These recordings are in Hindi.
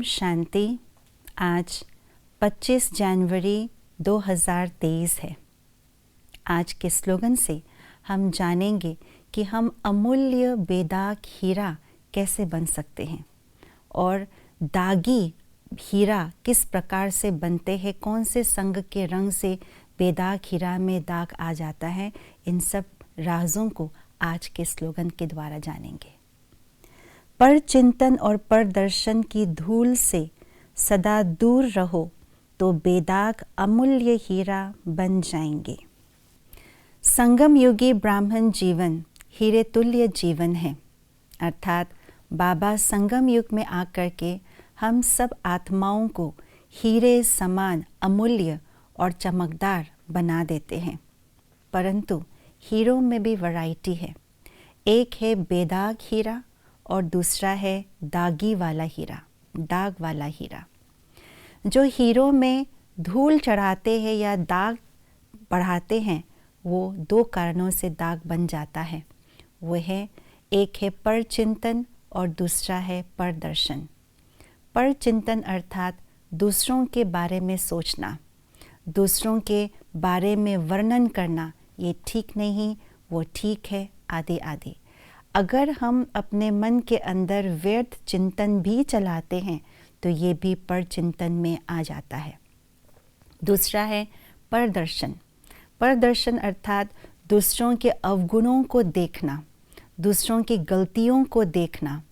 शांति। आज 25 जनवरी 2023 है। आज के स्लोगन से हम जानेंगे कि हम अमूल्य बेदाग हीरा कैसे बन सकते हैं और दागी हीरा किस प्रकार से बनते हैं, कौन से संग के रंग से बेदाग हीरा में दाग आ जाता है। इन सब राजों को आज के स्लोगन के द्वारा जानेंगे। पर चिंतन और पर दर्शन की धूल से सदा दूर रहो तो बेदाग अमूल्य हीरा बन जाएंगे। संगम युगी ब्राह्मण जीवन हीरे तुल्य जीवन है, अर्थात बाबा संगम युग में आकर के हम सब आत्माओं को हीरे समान अमूल्य और चमकदार बना देते हैं। परंतु हीरों में भी वैरायटी है। एक है बेदाग हीरा और दूसरा है दागी वाला हीरा, दाग वाला हीरा। जो हीरों में धूल चढ़ाते हैं या दाग बढ़ाते हैं, वो दो कारणों से दाग बन जाता है। वो है, एक है पर चिंतन और दूसरा है पर दर्शन। पर चिंतन अर्थात दूसरों के बारे में सोचना, दूसरों के बारे में वर्णन करना, ये ठीक नहीं, वो ठीक है, आदि आदि। अगर हम अपने मन के अंदर व्यर्थ चिंतन भी चलाते हैं तो ये भी पर चिंतन में आ जाता है। दूसरा है परदर्शन। परदर्शन अर्थात दूसरों के अवगुणों को देखना, दूसरों की गलतियों को देखना,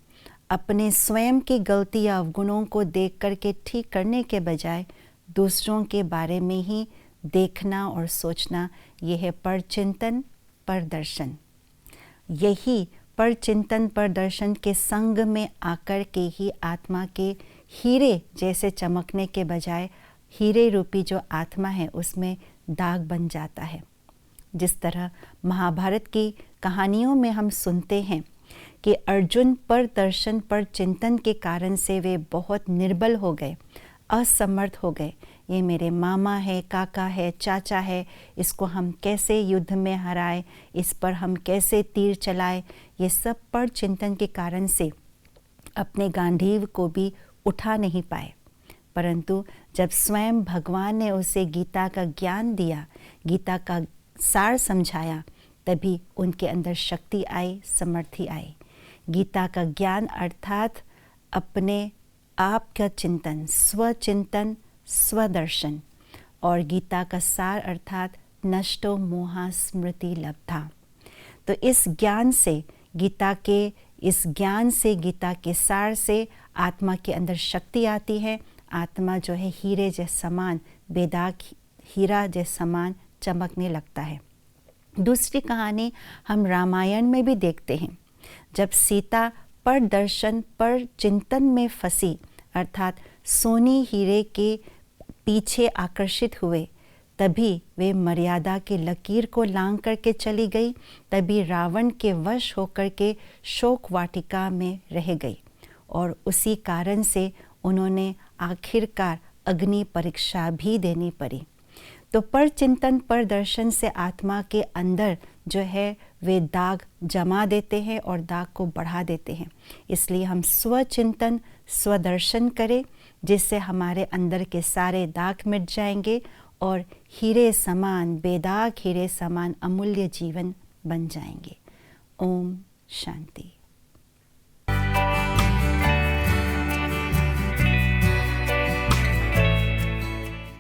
अपने स्वयं की गलती या अवगुणों को देख करके ठीक करने के बजाय दूसरों के बारे में ही देखना और सोचना, ये है पर चिंतन पर दर्शन। यही पर चिंतन पर दर्शन के संग में आकर के ही आत्मा के हीरे जैसे चमकने के बजाय हीरे रूपी जो आत्मा है उसमें दाग बन जाता है। जिस तरह महाभारत की कहानियों में हम सुनते हैं कि अर्जुन पर दर्शन पर चिंतन के कारण से वे बहुत निर्बल हो गए, असमर्थ हो गए। ये मेरे मामा है, काका है, चाचा है, इसको हम कैसे युद्ध में हराए, इस पर हम कैसे तीर चलाए, ये सब पर चिंतन के कारण से अपने गांडीव को भी उठा नहीं पाए। परंतु जब स्वयं भगवान ने उसे गीता का ज्ञान दिया, गीता का सार समझाया, तभी उनके अंदर शक्ति आई, समर्थी आई। गीता का ज्ञान अर्थात अपने आप का चिंतन, स्वचिंतन, स्वदर्शन, और गीता का सार अर्थात नष्टो मोहा स्मृति लब्धा। तो इस ज्ञान से, गीता के सार से आत्मा के अंदर शक्ति आती है। आत्मा जो है हीरे जैसे समान, बेदाग हीरा जैसे समान चमकने लगता है। दूसरी कहानी हम रामायण में भी देखते हैं। जब सीता पर दर्शन पर चिंतन में फंसी, अर्थात सोने हीरे के पीछे आकर्षित हुए, तभी वे मर्यादा के लकीर को लांघ करके चली गई। तभी रावण के वश होकर के शोक वाटिका में रह गई और उसी कारण से उन्होंने आखिरकार अग्नि परीक्षा भी देनी पड़ी। तो पर चिंतन पर दर्शन से आत्मा के अंदर जो है वे दाग जमा देते हैं और दाग को बढ़ा देते हैं। इसलिए हम स्वचिंतन स्वदर्शन करें, जिससे हमारे अंदर के सारे दाग मिट जाएंगे और हीरे समान, बेदाग हीरे समान अमूल्य जीवन बन जाएंगे। ओम शांति।